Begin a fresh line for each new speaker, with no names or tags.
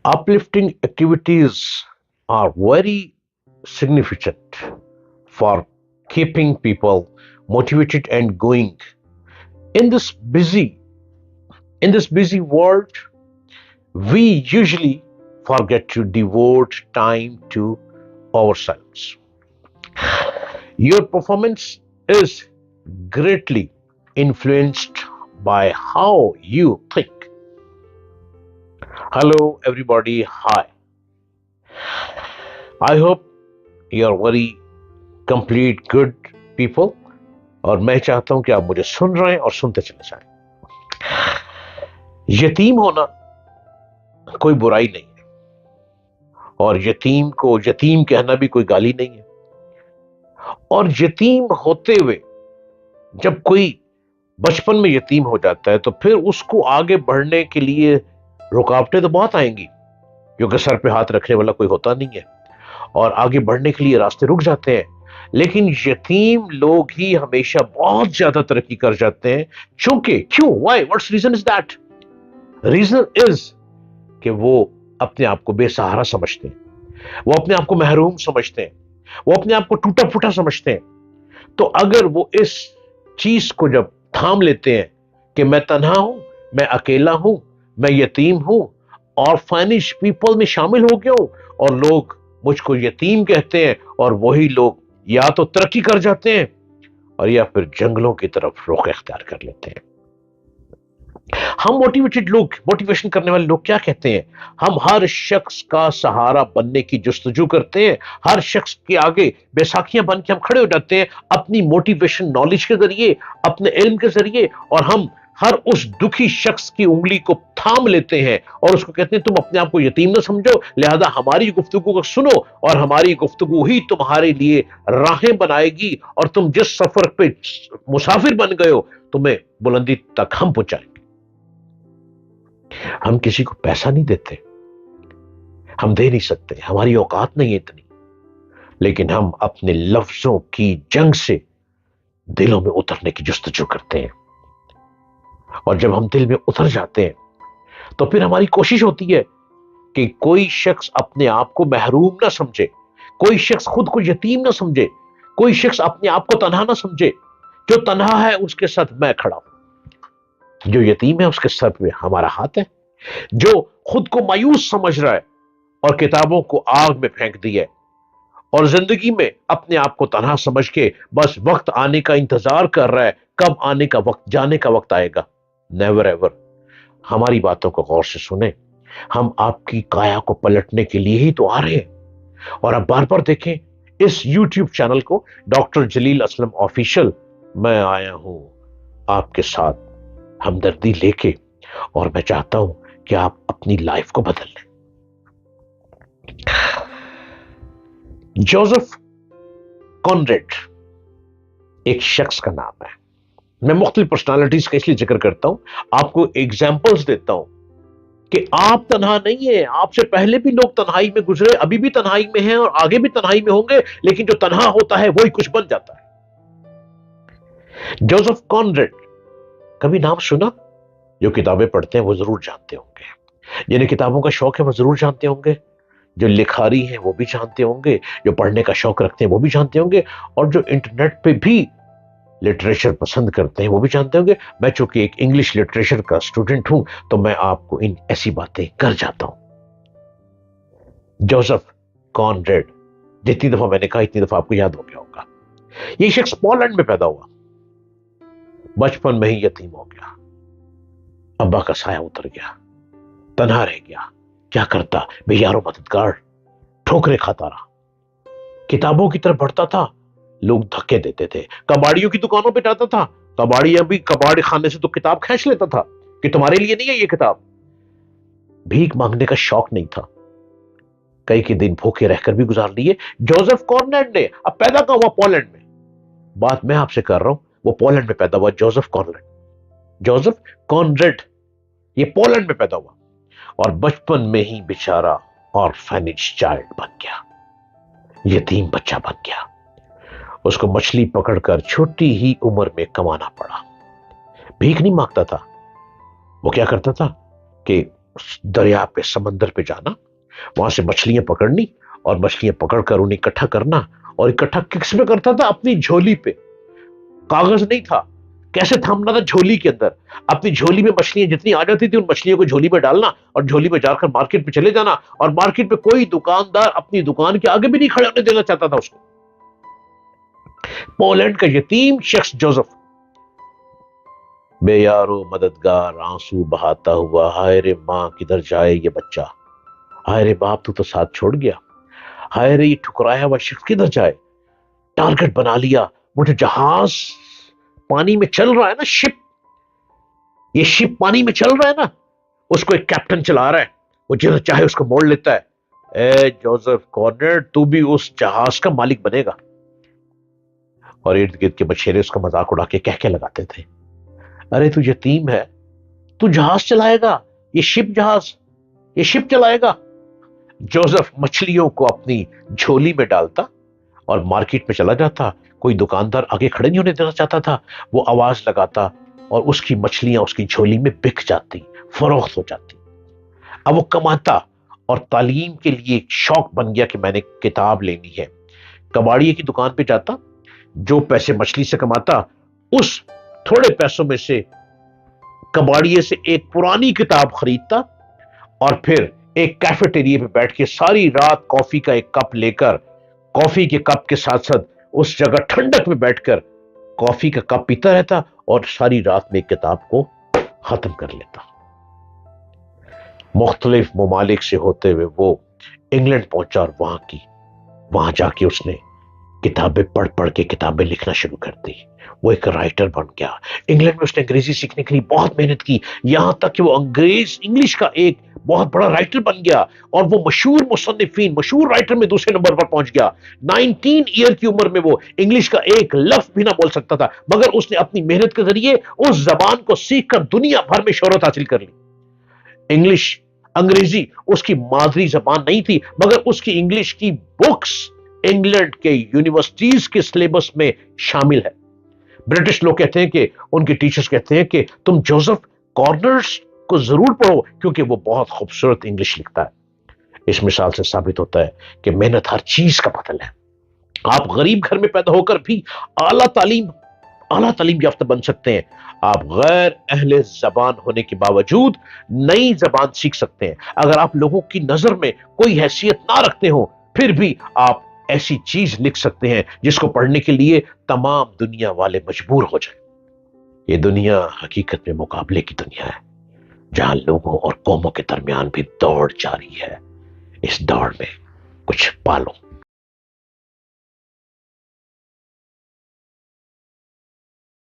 Uplifting activities are very significant for keeping people motivated and going. In this busy in this busy world, we usually forget to devote time to ourselves. Your performance is greatly influenced by how you think. Hello, everybody. Hi. I hope you are very complete, good people. और मैं चाहता हूं कि आप मुझे सुन रहे हैं और सुनते चले जाएं। यतीम होना कोई बुराई नहीं है, और यतीम को यतीम कहना भी कोई गाली नहीं है। और यतीम होते हुए जब कोई बचपन में यतीम हो जाता है तो फिर उसको आगे बढ़ने के लिए रुकावटें तो बहुत आएंगी, क्योंकि सर पे हाथ रखने वाला कोई होता नहीं है और आगे बढ़ने के लिए रास्ते रुक जाते हैं। लेकिन यतीम लोग ही हमेशा बहुत ज्यादा तरक्की कर जाते हैं। क्योंकि क्यों, why, what's reason is that? Reason is कि वो अपने आप को बेसहारा समझते हैं, वो अपने आप को महरूम समझते हैं, वो अपने आप को टूटा फूटा समझते हैं। तो अगर वो इस चीज को जब थाम लेते हैं कि मैं तन्हा हूं, मैं अकेला हूं, मैं यतीम हूं, ऑर्फनेज पीपल में शामिल हो गया हूं और लोग मुझको यतीम कहते हैं, और वही लोग या तो तरक्की कर जाते हैं और या फिर जंगलों की तरफ रुख इख्तियार कर लेते हैं। हम मोटिवेटेड लोग, मोटिवेशन करने वाले लोग क्या कहते हैं? हम हर शख्स का सहारा बनने की जुस्तजू करते हैं। हर शख्स के आगे बैसाखियां बन के हम खड़े हो जाते हैं अपनी मोटिवेशन नॉलेज के जरिए, अपने इल्म के जरिए, और हम हर उस दुखी शख्स की उंगली को थाम लेते हैं और उसको कहते हैं तुम अपने आप को यतीम ना समझो, लिहाजा हमारी गुफ्तगू को सुनो और हमारी गुफ्तगू ही तुम्हारे लिए राहें बनाएगी, और तुम जिस सफर पे मुसाफिर बन गए हो तुम्हें बुलंदी तक हम पहुंचाएंगे। हम किसी को पैसा नहीं देते, हम दे नहीं सकते, हमारी औकात नहीं है इतनी, लेकिन हम अपने लफ्जों की जंग से दिलों में उतरने की जुस्तजू करते हैं। और जब हम दिल में उतर जाते हैं तो फिर हमारी कोशिश होती है कि कोई शख्स अपने आप को महरूम ना समझे, कोई शख्स खुद को यतीम ना समझे, कोई शख्स अपने आप को तन्हा ना समझे। जो तन्हा है उसके साथ मैं खड़ा हूं, जो यतीम है उसके सर पे हमारा हाथ है, जो खुद को मायूस समझ रहा है और किताबों को आग में फेंक दिया है और जिंदगी में अपने आप को तन्हा समझ के बस वक्त आने का इंतजार कर रहा है, कब आने का वक्त, जाने का वक्त आएगा। Never ever. हमारी बातों को गौर से सुने, हम आपकी काया को पलटने के लिए ही तो आ रहे हैं। और आप बार बार देखें इस YouTube चैनल को, डॉक्टर जलील असलम ऑफिशियल। मैं आया हूं आपके साथ हमदर्दी लेके, और मैं चाहता हूं कि आप अपनी लाइफ को बदल लें। जोसेफ कॉनरेड एक शख्स का नाम है। मैं मुख्तलिफ पर्सनालिटीज का इसलिए जिक्र करता हूं, आपको एग्जाम्पल्स देता हूं कि आप तन्हा नहीं है। आपसे पहले भी लोग तन्हाई में गुजरे, अभी भी तन्हाई में हैं और आगे भी तन्हाई में होंगे, लेकिन जो तन्हा होता है वही कुछ बन जाता है। जोसेफ कॉनरेड, कभी नाम सुना? जो किताबें पढ़ते हैं वो जरूर जानते होंगे, जिन्हें किताबों का शौक है वो जरूर जानते होंगे, जो लिखारी हैं वो भी जानते होंगे, जो पढ़ने का शौक रखते हैं वो भी जानते होंगे, और जो इंटरनेट पे भी लिटरेचर पसंद करते हैं वो भी जानते होंगे। मैं चूंकि एक इंग्लिश लिटरेचर का स्टूडेंट हूं तो मैं आपको इन ऐसी बातें कर जाता हूं। जोसेफ कॉनरेड, जितनी दफा मैंने कहा इतनी दफा आपको याद हो गया होगा। ये शख्स पोलैंड में पैदा हुआ, बचपन में ही यतीम हो गया, अब्बा का साया उतर गया, तन्हा रह गया। क्या करता? बेयारो मददगार, ठोकरें खाता रहा, किताबों की तरफ बढ़ता था, लोग धक्के देते थे, कबाड़ियों की दुकानों पे जाता था, कबाड़ियां भी कबाड़ खाने से तो किताब खींच लेता था कि तुम्हारे लिए नहीं है ये किताब। भीख मांगने का शौक नहीं था, कई के दिन भूखे रहकर भी गुजार लिए। जोसेफ कॉनरेड ने अब पैदा कहा हुआ पोलैंड में, बात मैं आपसे कर रहा हूं, वो पोलैंड में पैदा हुआ जोसेफ कॉनरेड। जोसेफ कॉनरेड ये पोलैंड में पैदा हुआ और बचपन में ही बेचारा ऑर्फनेज चाइल्ड बन गया, यतीम बच्चा बन गया। उसको मछली पकड़कर छोटी ही उम्र में कमाना पड़ा। भीख नहीं मांगता था, वो क्या करता था कि دریا پہ سمندر پہ جانا، وہاں سے مچھلیاں پکڑنی اور مچھلیاں پکڑ کر انہیں اکٹھا کرنا، اور اکٹھا کس پہ کرتا تھا؟ اپنی جھولی پہ. کاغذ نہیں تھا، کیسے تھامنا تھا؟ جھولی کے اندر. اپنی جھولی میں مچھلیاں جتنی آ جاتی تھی ان مچھلیوں کو جھولی میں ڈالنا اور جھولی میں جا کر مارکیٹ پہ چلے جانا، اور مارکیٹ پہ کوئی دکاندار اپنی دکان کے آگے بھی نہیں کھڑے ہونے دینا چاہتا تھا اس کو. پولینڈ کا یتیم شخص جوزف، بے یارو مددگار آنسو بہاتا ہوا، ہائے رے ماں کدھر جائے یہ بچہ، ہائے رے باپ تو ساتھ چھوڑ گیا، ہائے رے یہ ٹھکرایا ہوا شخص کدھر جائے. ٹارگٹ بنا لیا. وہ جو جہاز پانی میں چل رہا ہے نا، شپ، یہ شپ پانی میں چل رہا ہے نا، اس کو ایک کیپٹن چلا رہا ہے، وہ جدھر چاہے اس کو موڑ لیتا ہے. اے جوزف کارنر، تو بھی اس جہاز کا مالک بنے گا. اور ارد گرد کے بچیرے اس کا مذاق اڑا کے کہہ لگاتے تھے، ارے تو یتیم ہے، تو جہاز چلائے گا، یہ شپ چلائے گا. جوزف مچھلیوں کو اپنی جھولی میں ڈالتا اور مارکیٹ میں چلا جاتا. کوئی دکاندار آگے کھڑے نہیں ہونے دینا چاہتا تھا. وہ آواز لگاتا اور اس کی مچھلیاں اس کی جھولی میں بک جاتی، فروخت ہو جاتی. اب وہ کماتا اور تعلیم کے لیے ایک شوق بن گیا کہ میں نے کتاب لینی ہے. کباڑیے کی دکان پہ جاتا، جو پیسے مچھلی سے کماتا اس تھوڑے پیسوں میں سے کباڑیے سے ایک پرانی کتاب خریدتا، اور پھر ایک کیفیٹیریا پہ بیٹھ کے ساری رات کافی کا ایک کپ لے کر، کافی کے کپ کے ساتھ ساتھ اس جگہ ٹھنڈک میں بیٹھ کر کافی کا کپ پیتا رہتا اور ساری رات میں ایک کتاب کو ختم کر لیتا. مختلف ممالک سے ہوتے ہوئے وہ انگلینڈ پہنچا اور وہاں جا کے اس نے کتابیں پڑھ کے کتابیں لکھنا شروع کر دی. وہ ایک رائٹر بن گیا. انگلینڈ میں اس نے انگریزی سیکھنے کے لیے بہت محنت کی، یہاں تک کہ وہ انگلش کا ایک بہت بڑا رائٹر بن گیا، اور وہ مشہور مصنفین، مشہور رائٹر میں دوسرے نمبر پر پہنچ گیا. 19 ایئر کی عمر میں وہ انگلش کا ایک لفظ بھی نہ بول سکتا تھا، مگر اس نے اپنی محنت کے ذریعے اس زبان کو سیکھ کر دنیا بھر میں شہرت حاصل کر لی. انگریزی اس کی مادری زبان نہیں تھی، مگر اس کی انگلش کی بکس انگلینڈ کے یونیورسٹیز کے سلیبس میں شامل ہے. برٹش لوگ کہتے ہیں کہ ان کے ٹیچرز کہتے ہیں کہ تم جوزف کارنرز کو ضرور پڑھو کیونکہ وہ بہت خوبصورت انگلش لکھتا ہے. اس مثال سے ثابت ہوتا ہے کہ محنت ہر چیز کا بدل ہے. آپ غریب گھر میں پیدا ہو کر بھی اعلیٰ تعلیم یافتہ بن سکتے ہیں. آپ غیر اہل زبان ہونے کے باوجود نئی زبان سیکھ سکتے ہیں. اگر آپ لوگوں کی نظر میں کوئی حیثیت نہ رکھتے ہو، پھر بھی آپ ایسی چیز لکھ سکتے ہیں جس کو پڑھنے کے لیے تمام دنیا والے مجبور ہو جائیں. یہ دنیا حقیقت میں مقابلے کی دنیا ہے، جہاں لوگوں اور قوموں کے درمیان بھی دوڑ جاری ہے. اس دوڑ میں کچھ پالو.